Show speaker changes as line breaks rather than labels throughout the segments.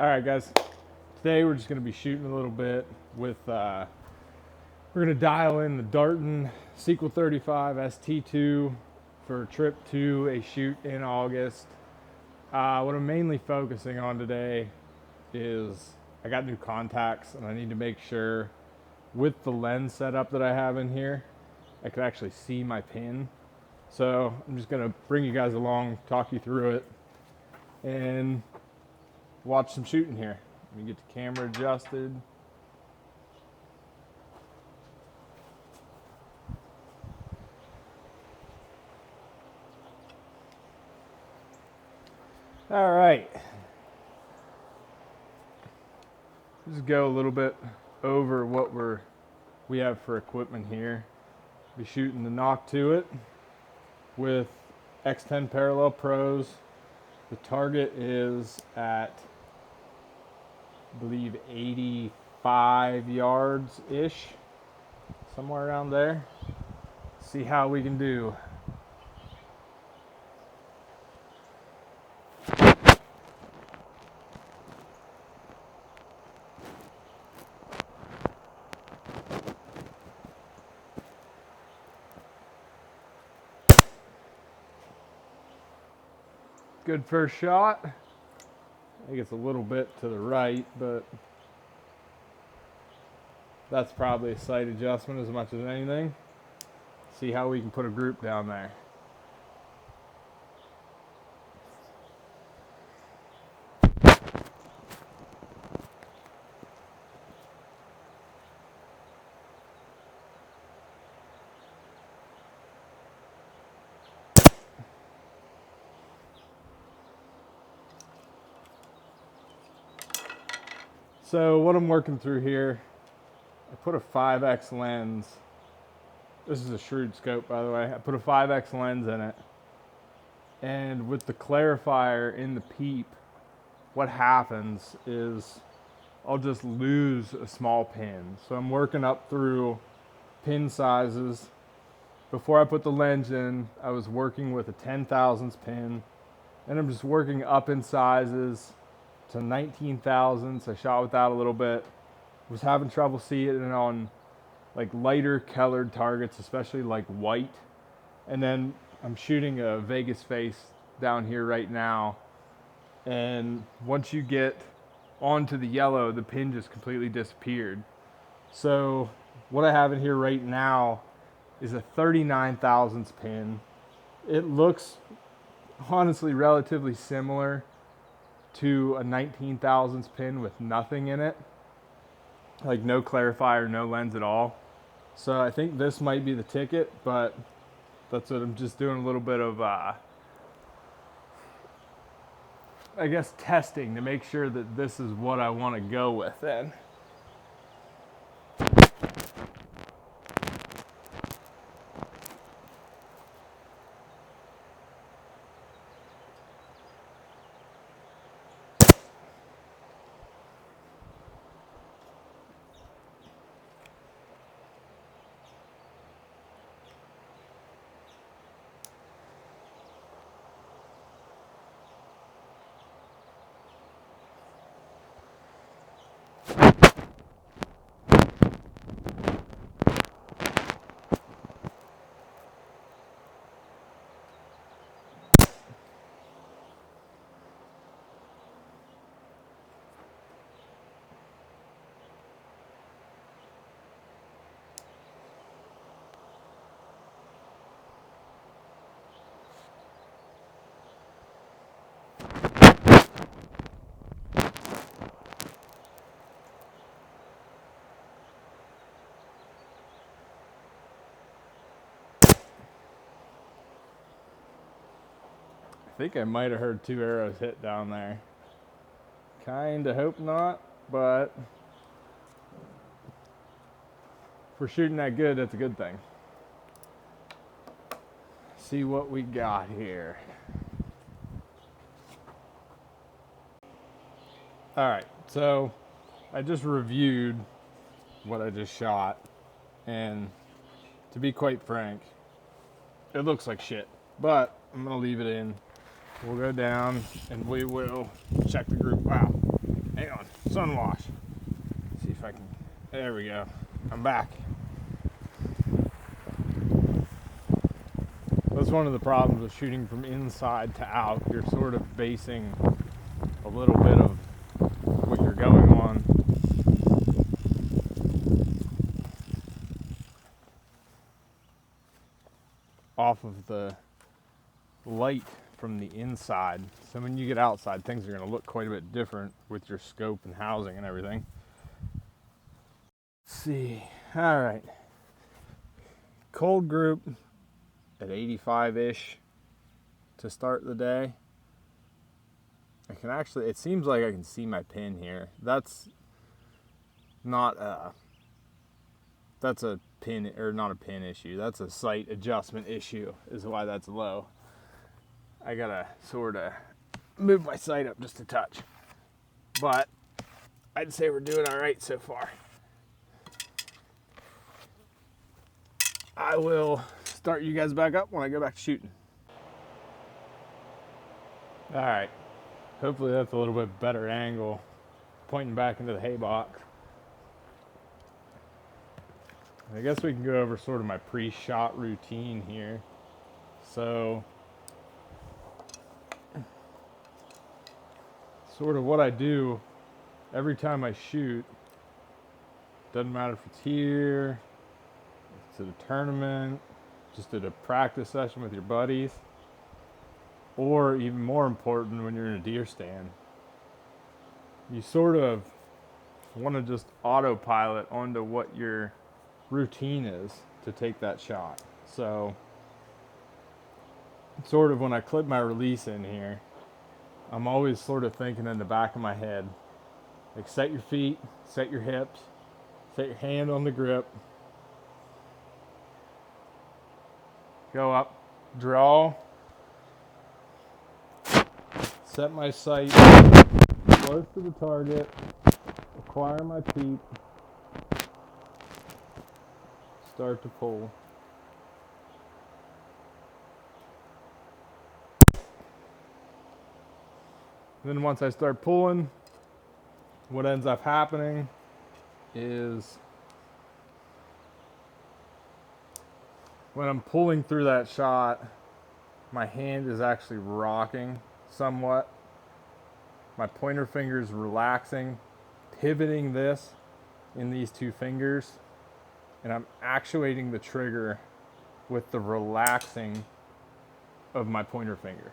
All right, guys. Today we're just going to be shooting a little bit with, we're going to dial in the Darton Sequal 35 ST2 for a trip to a shoot in August. What I'm mainly focusing on today is I got new contacts and I need to make sure with the lens setup that I have in here, I could actually see my pin. So I'm just going to bring you guys along, talk you through it, and watch some shooting here. Let me get the camera adjusted. All right. Just go a little bit over what we have for equipment here. Be shooting the Nock to it with X10 parallel pros. The target is at, I believe, 85 yards-ish, somewhere around there. See how we can do. Good first shot. I think it's a little bit to the right, but that's probably a sight adjustment as much as anything. See how we can put a group down there. So what I'm working through here, I put a 5X lens. This is a Shrewd scope, by the way. I put a 5X lens in it. And with the clarifier in the peep, what happens is I'll just lose a small pin. So I'm working up through pin sizes. Before I put the lens in, I was working with a 10 thousandths pin. And I'm just working up in sizes to 19 thousandths. I shot with that a little bit. Was having trouble seeing it on like lighter colored targets, especially like white. And then I'm shooting a Vegas face down here right now. And once you get onto the yellow, the pin just completely disappeared. So what I have in here right now is a 39 thousandths pin. It looks honestly relatively similar to a 19 thousandths pin with nothing in it, like no clarifier, no lens at all. So I think this might be the ticket, but that's what I'm just doing a little bit of, I guess, testing to make sure that this is what I want to go with then. I think I might have heard 2 arrows hit down there. Kinda hope not, but if we're shooting that good, that's a good thing. See what we got here. All right, so I just reviewed what I just shot, and to be quite frank, it looks like shit, but I'm gonna leave it in. We'll go down and we will check the group out. Hang on, sun wash. See if I can, there we go. I'm back. That's one of the problems with shooting from inside to out. You're sort of basing a little bit of what you're going on off of the light from the inside. So when you get outside, things are going to look quite a bit different with your scope and housing and everything. Let's see. All right. Cold group at 85-ish to start the day. I can actually, it seems like I can see my pin here. That's not a, that's a pin, or not a pin issue. That's a sight adjustment issue is why that's low. I gotta sort of move my sight up just a touch. But I'd say we're doing all right so far. I will start you guys back up when I go back to shooting. All right. Hopefully that's a little bit better angle, pointing back into the hay box. I guess we can go over sort of my pre-shot routine here. So, sort of what I do every time I shoot, doesn't matter if it's here, if it's at a tournament, just at a practice session with your buddies, or even more important when you're in a deer stand. You sort of want to just autopilot onto what your routine is to take that shot. So sort of when I clip my release in here, I'm always sort of thinking in the back of my head, like set your feet, set your hips, set your hand on the grip, go up, draw, set my sight close to the target, acquire my peep, start to pull. Then once I start pulling, what ends up happening is when I'm pulling through that shot, my hand is actually rocking somewhat. My pointer finger is relaxing, pivoting this in these two fingers, and I'm actuating the trigger with the relaxing of my pointer finger.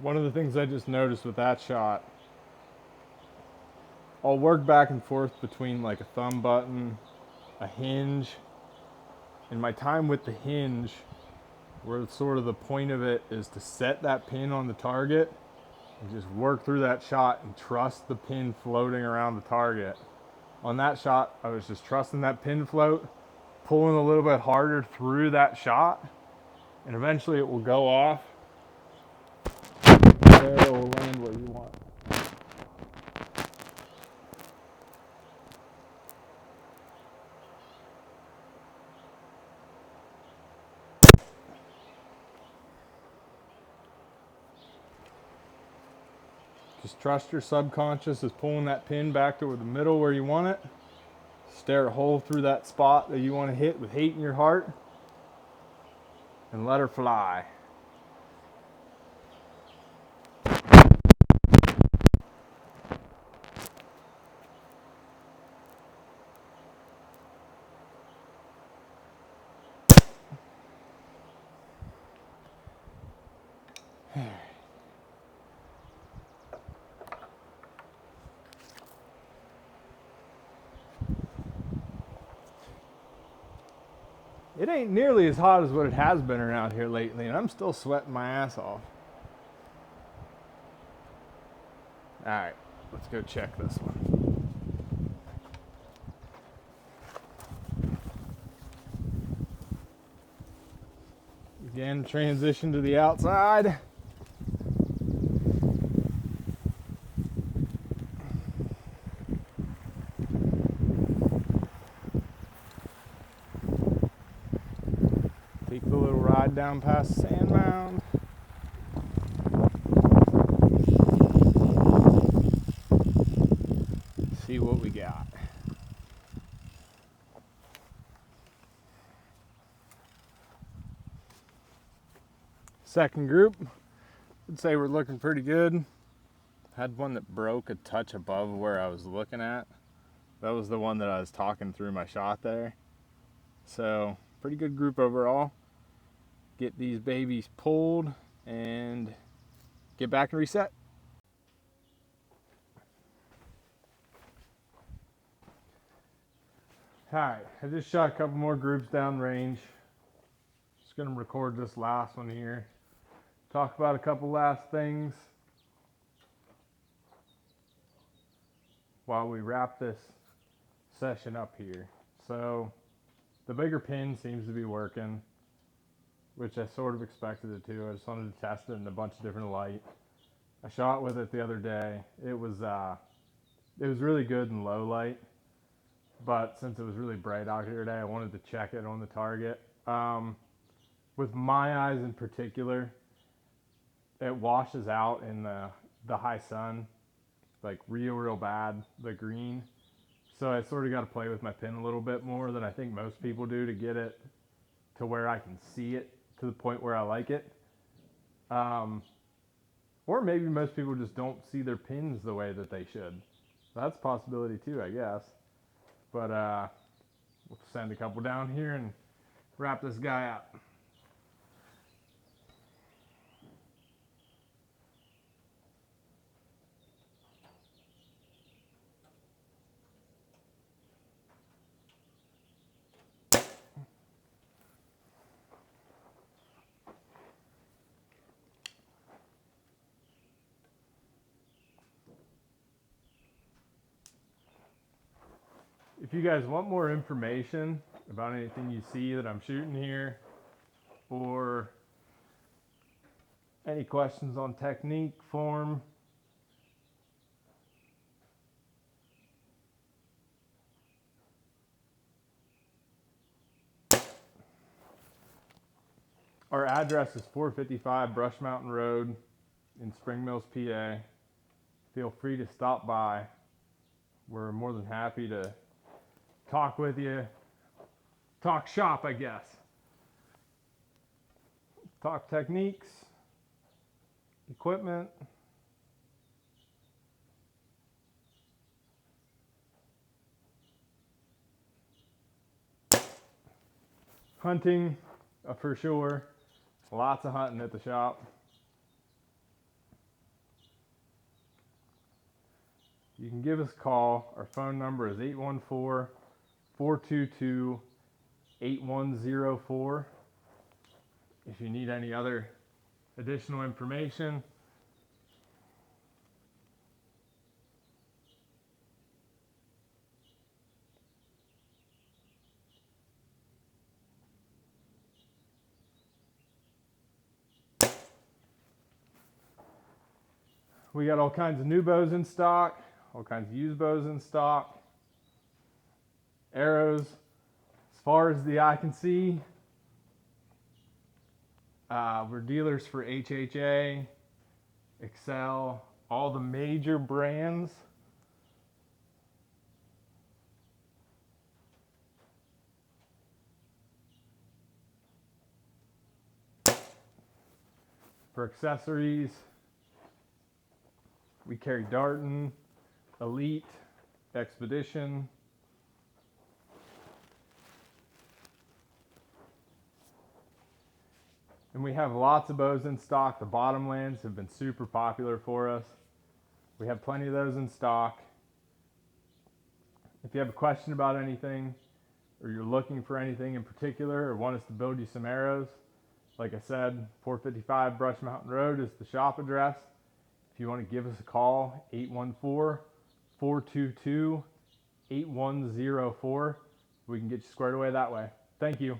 One of the things I just noticed with that shot, I'll work back and forth between like a thumb button, a hinge, and my time with the hinge, where sort of the point of it is to set that pin on the target and just work through that shot and trust the pin floating around the target. On that shot, I was just trusting that pin float, pulling a little bit harder through that shot, and eventually it will go off. There it will land where you want. Just trust your subconscious is pulling that pin back to the middle where you want it. Stare a hole through that spot that you want to hit with hate in your heart, and let her fly. It ain't nearly as hot as what it has been around here lately, and I'm still sweating my ass off. All right, let's go check this one. Again, transition to the outside. Take the little ride down past the sand mound. See what we got. Second group, I'd say we're looking pretty good. Had one that broke a touch above where I was looking at. That was the one that I was talking through my shot there. So, pretty good group overall. Get these babies pulled and get back and reset. Alright, I just shot a couple more groups down range. Just gonna record this last one here. Talk about a couple last things while we wrap this session up here. So, the bigger pin seems to be working, which I sort of expected it to. I just wanted to test it in a bunch of different light. I shot with it the other day. It was really good in low light, but since it was really bright out here today, I wanted to check it on the target. With my eyes in particular, it washes out in the high sun, like real bad, the green. So I sort of got to play with my pin a little bit more than I think most people do to get it to where I can see it to the point where I like it. Or maybe most people just don't see their pins the way that they should. That's a possibility too, I guess. But we'll send a couple down here and wrap this guy up. If you guys want more information about anything you see that I'm shooting here, or any questions on technique, form, our address is 455 Brush Mountain Road in Spring Mills, PA. Feel free to stop by. We're more than happy to talk with you, talk shop, I guess. Talk techniques, equipment. Hunting, for sure. Lots of hunting at the shop. You can give us a call. Our phone number is 814-422-8104. If you need any other additional information. We got all kinds of new bows in stock, all kinds of used bows in stock, arrows as far as the eye can see. We're dealers for HHA, Excel, all the major brands. For accessories, we carry Darton, Elite, Expedition. And we have lots of bows in stock. The bottomlands have been super popular for us. We have plenty of those in stock. If you have a question about anything, or you're looking for anything in particular, or want us to build you some arrows, like I said, 455 Brush Mountain Road is the shop address. If you want to give us a call, 814-422-8104. We can get you squared away that way. Thank you.